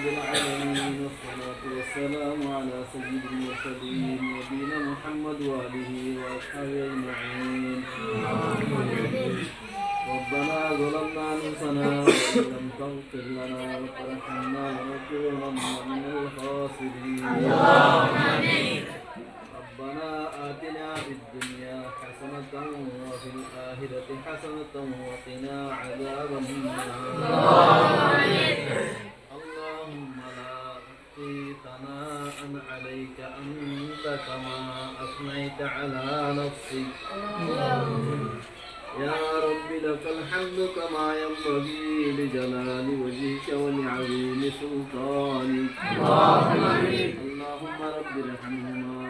رب العالمين والصلاة والسلام على سيد المرسلين نبينا محمد وآله وأصحابه أجمعين. ربنا ظلمنا أنفسنا وإن لم تغفر لنا وترحمنا لنكونن من الخاسرين. ربنا آتنا في الدنيا حسنة وفي الآخرة حسنة وقنا عذاب النار. اللهم لا نحصي ثناء عليك أنت كما أثنيت على نفسك. يا رب لك الحمد كما ينبغي لجلال وجهك ولعظيم سلطانك. اللهم رب ارحمهما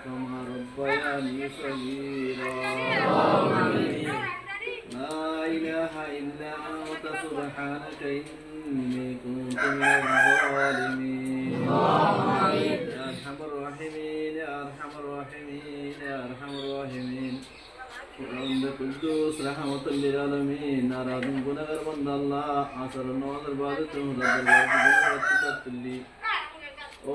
كما ربياني صغيرا. لا إله إلا أنت سبحانك إني كنت من الظالمين. يا أرحم الراحمين يا أرحم الراحمين يا أرحم الراحمين. رب القدوس رحمة للعالمين. أرادم गुनहगार बंदा अल्लाह आसर नमाज इबादत दरबार की ओ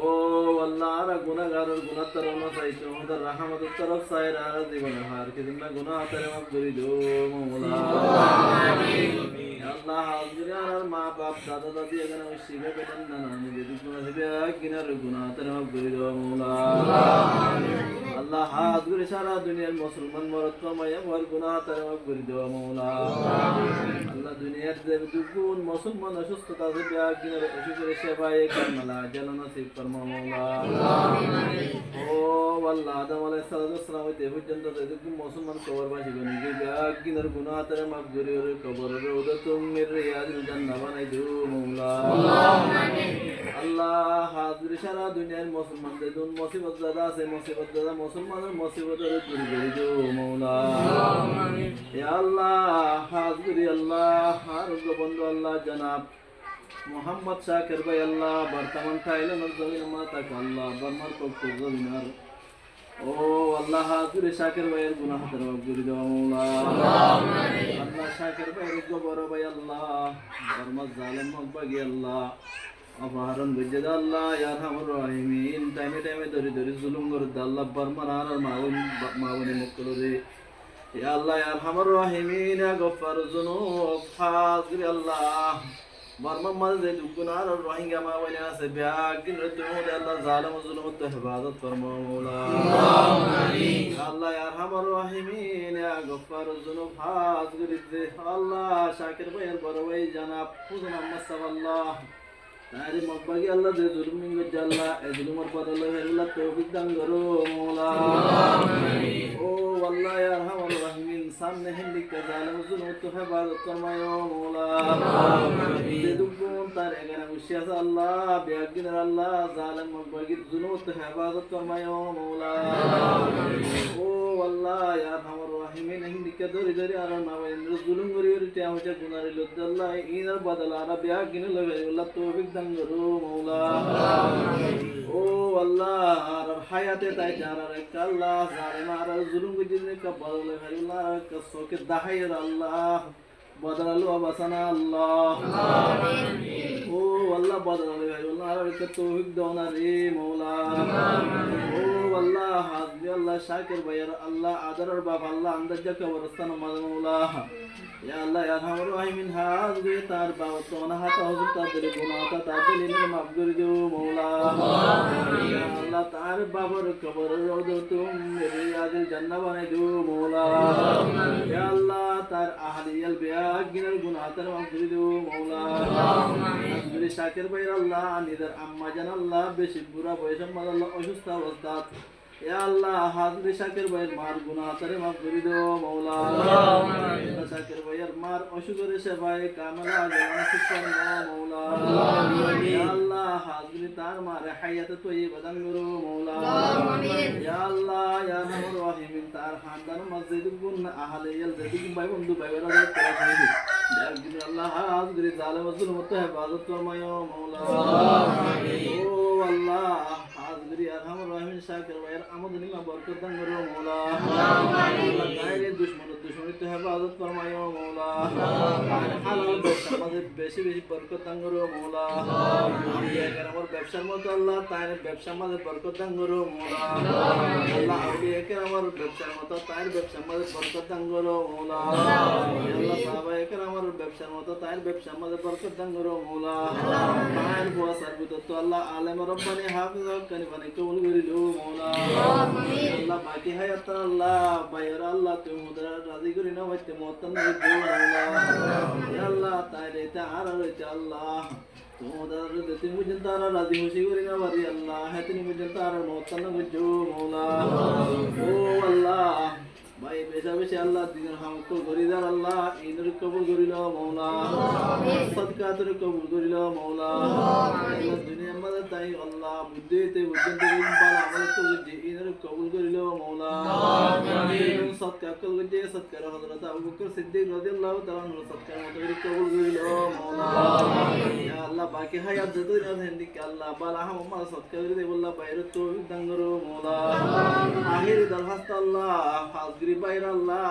अल्लाह रा गुनहगार और गुनाह तरना साइतो उधर रहमत तरफ सायर आ जीवन हार के दिन में गुनाह तेरे माफ करी दो मौला आमीन। या अल्लाह हाजिर यार माँ बाप दादा दादी अगर शिवे बेटन नानी दीदी गुनाह से किनारे गुनाह तेरे माफ करी दो मौला आमीन। अल्लाह हाजिर सारा दुनिया मुसलमान मरद को माया और गुनाह तेरे माफ करी दो मौला आमीन। अल्लाह दुनिया से दुगुन मुसलमान अशुद्धता से ब्याह किनारे अशुद्ध सेवाएं करना जल नसीब फरमा मौला आमीन। ओ अल्लाह आदम अलैहिस्सलाम হইতে পর্যন্ত যতটুকু মুসলমান কবরবাসী বনিকে যাকিনার গুনাহ তারে মাফ করে ওরে কবরের রওদাতুম মির রিয়াদিল জান্নাহ বানাই দিও মওলা আমিন। আল্লাহ হাজির সারা দুনিয়ার মুসলমানদের দুন মুসিবত দাদা আছে মুসিবত দাদা মুসলমানের মুসিবতের দূর করে দিও মওলা আমিন। ইয়া আল্লাহ হাজির আল্লাহ আরোগ্য বন্ধু আল্লাহ জনাব मोहम्मद शाकिर भाई अल्लाह बर्तमान थाईलैंड और जमीन माता का अल्लाह बर्मर को जमीनार ओ अल्लाह हाजिर शाकिर भाई गुनाह तरफ गुरी दो मौला आमीन। अल्लाह शाकिर भाई रुको बरो भाई अल्लाह बर्मर जालिम मगबगी अल्लाह अपहरण गजद अल्लाह या रहमान रहीमीन टाइमे टाइमे दरी दरी जुलुम कर अल्लाह बर्मर आर मावनी मुक्कलो रे या अल्लाह या रहमान रहीमीन या गफ्फार जुनूब हाजिर अल्लाह बर्मा मज़े दुगुनार और रोहिंग्या मावने से ब्यागिन रद्दों दे अल्लाह ज़ालिम ज़ुल्म तो हिफाज़त फरमा मौला आमीन। अल्लाह या अरहमर राहिमीन या गफ्फार ज़ुनूब हाज़िर इज़्ज़े अल्लाह शाकिर भाई बरवाई जनाब हुज़न अम्मसल्लाह तारी मब्बगी अल्लाह दे ज़ुल्मिन गजल्ला ए ज़ुल्मर बदल अल्लाह तौफीक दान करो मौला आमीन। ओ अल्लाह या अरहमर राहिमीन सामने हिंदी का ज़ालिम ज़ुल्म तो हिफाज़त फरमायो मौला आमीन। दुगुन तारे गना उशियास अल्लाह ब्यागिन अल्लाह ज़ालिम मगबगी ज़ुल्म तो हिफाज़त फरमायो मौला आमीन। ओ अल्लाह या अरहमर राहिमीन हिंदी का दरी दरी आरा मावइन ज़ुल्म गरी और त्या होचा गुनारी लुद्द अल्लाह इनर बदल आरा ब्यागिन लगे अल्लाह तौफीक दान करो मौला आमीन। ओ अल्लाह रब हयाते ताई जारा रे अल्लाह ज़ालिम आरा ज़ुल्म गजी का बदल अल्लाह का सोके दाहिर अल्लाह बदललो बसना अल्लाह आमीन। ओ अल्लाह बदललो अल्लाह का तौफीक दोना रे मौला आमीन। ओ अल्लाह हाज़िर अल्लाह शाकिर भाई अल्लाह आदर और बाप अल्लाह अंदर जका वरस्तान मौला या अल्लाह या रहमान रहीमीन हाज़िर तार बाप तो ना हाथ हुजूर तादर गुनाह तादर ने माफ कर दो मौला आमीन। या अल्लाह तार बाबर कबर रोद तुम मेरे यादिल जन्नत बना दो मौला आमीन। या अल्लाह तार अहलियल बिया गिनर गुनाह तर माफ कर दो मौला आमीन। हाज़िर शाकिर भाई अल्लाह निदर अम्मा जन अल्लाह बेशि बुरा बयस मद अल्लाह अशुस्ता अवस्था या अल्लाह हाज़िर शाकिर भाई मार गुनाह तर माफ कर दो मौला आमीन। शाकिर भाई मार अशुगर से भाई कामला जवान सिफर मौला आमीन। या अल्लाह हाज़िर तार मारे हयात तो ये बदन करो मौला आमीन। या अल्लाह या रहमान रहीमीन तार खानदान मस्जिद गुन अहले यल जदी भाई बंधु भाई बरा तेरा है या अल्लाह हाज़िर जालिम ज़ुल्म तो हिफाज़त फरमायो मौला आमीन। ओ अल्लाह করি আরহামুর রাহিমিন শাকির ভাইয়ের আমদানি মা বরকত দান করো মওলা আল্লাহ গায়ের দুশমনিতে হেফাজত ফরমায়ো মওলা হালাল ব্যবসা আমাদের বেশি বেশি বরকত দান করো মওলা আউলিয়া কেরামের ব্যবসার মতো আল্লাহ তার ব্যবসা আমাদের বরকত দান করো মওলা আল্লাহ আউলিয়া কেরামের ব্যবসার মতো তার ব্যবসা আমাদের বরকত দান করো মওলা আল্লাহ সাহাবায়ে কেরামের ব্যবসার মতো তার ব্যবসা আমাদের বরকত দান করো মওলা তার বসার ভিতর তো আল্লাহ আলেম রব্বানি হাফিজ হক্কানি বানাই কবুল করিলো মওলা আল্লাহ বাকি হায়াত আল্লাহ বাইর আল্লাহ তুমি মুদরা রাজি করি না হইতে মতন হইতে মওলা আল্লাহ তাইরে তাআলা রইতে আল্লাহ তোমাদের তুমি মুজন তারা রাজি খুশি করি না বারি আল্লাহ হাতিনি মুজন তারা মতন হইতে মওলা ও আল্লাহ ভাই বেশা বেশি আল্লাহ দিনের হামত করিদার আল্লাহ ইনর কবুল করিল মওলা সদকাতুর কবুল করিল মওলা আল্লাহ দুনিয়ার মধ্যে তাই আল্লাহ বুদ্ধিতে বুদ্ধি বালা আমল তো ইনর কবুল করিল মওলা আমিন সদকা কবুল করে সদকার হযরত আবু বকর সিদ্দিক রাদিয়াল্লাহু তাআলা আনহু সদকার মত করে কবুল করিল মওলা ইয়া আল্লাহ বাকি হায়াত যতদিন আছে দিকে আল্লাহ বালা হাম সদকা করে দে আল্লাহ বাইরে তো দান করো মওলা আখির দরখাস্ত আল্লাহ হাজরি বাইরে আল্লাহ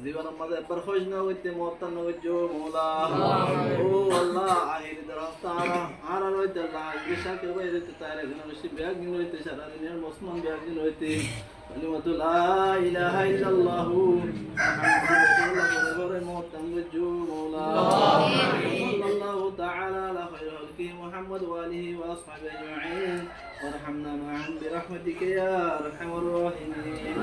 জীবন আমাদের একবার খোঁজ না হইতে মতন হইছো মওলা ও আল্লাহ আখির দরখাস্ত আর হইতে আল্লাহ বিশাকে বাইরে তো তার একজন বেশি ব্যাগ দিন হইতে সারা দুনিয়ার মুসলমান ব্যাগ দিন হইতে কালিমাতু লা ইলাহা ইল্লাল্লাহ মুহাম্মাদুর রাসূলুল্লাহ বরে মতন হইছো মওলা সাল্লাল্লাহু তাআলা আলা খায়রি খালকি মুহাম্মদ ওয়া আলিহি ওয়া আসহাবিহি আজমাইন ওয়ারহামনা মা'আন বিরহমাতিকা ইয়া আরহামার রাহিমিন।